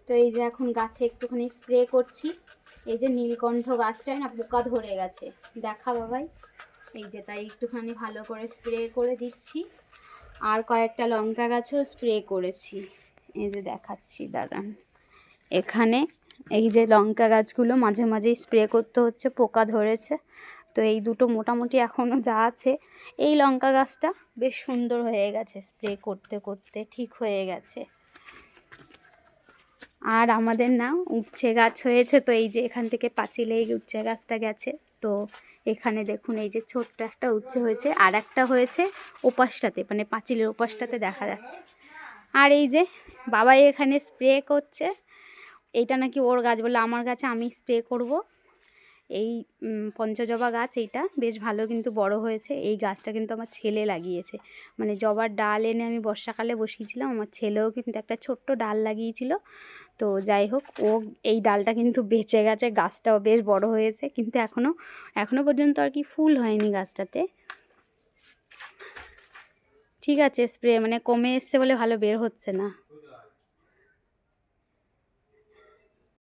তো এই যে এখন গাছে একটুখানি স্প্রে করছি। এই যে নীলকণ্ঠ গাছটায় না পোকা ধরে গেছে, দেখা বাবাই। এই যে তাই একটুখানি ভালো করে স্প্রে করে দিচ্ছি। আর কয়েকটা লঙ্কা গাছেও স্প্রে করেছি, এই যে দেখাচ্ছি দাঁড়ান। এখানে এই যে লঙ্কা গাছগুলো মাঝে মাঝেই স্প্রে করতে হচ্ছে, পোকা ধরেছে। তো এই দুটো মোটামুটি এখনও যা আছে। এই লঙ্কা গাছটা বেশ সুন্দর হয়ে গেছে, স্প্রে করতে করতে ঠিক হয়ে গেছে। আর আমাদের না উচ্ছে গাছ হয়েছে, তো এই যে এখান থেকে পাঁচিলে এই উচ্ছে গাছটা গেছে। তো এখানে দেখুন এই যে ছোট্ট একটা উচ্ছে হয়েছে, আর একটা হয়েছে ওপাশটাতে, মানে পাঁচিলের ওপাশটাতে দেখা যাচ্ছে। আর এই যে বাবাই এখানে স্প্রে করছে। এইটা নাকি ওর গাছ, বলে আমার গাছে আমি স্প্রে করব। এই পঞ্চজবা গাছ, এইটা বেশ ভালো কিন্তু বড় হয়েছে। এই গাছটা কিন্তু আমার ছেলে লাগিয়েছে, মানে জবার ডাল এনে আমি বর্ষাকালে বসিয়েছিলাম। আমার ছেলেও কিন্তু একটা ছোট্ট ডাল লাগিয়েছিল। তো যাই হোক, ও এই ডালটা কিন্তু বেঁচে গেছে, গাছটাও বেশ বড় হয়েছে, কিন্তু এখনও পর্যন্ত আর কি ফুল হয়নি গাছটাতে। ঠিক আছে, স্প্রে মানে কমে এসছে বলে ভালো বের হচ্ছে না।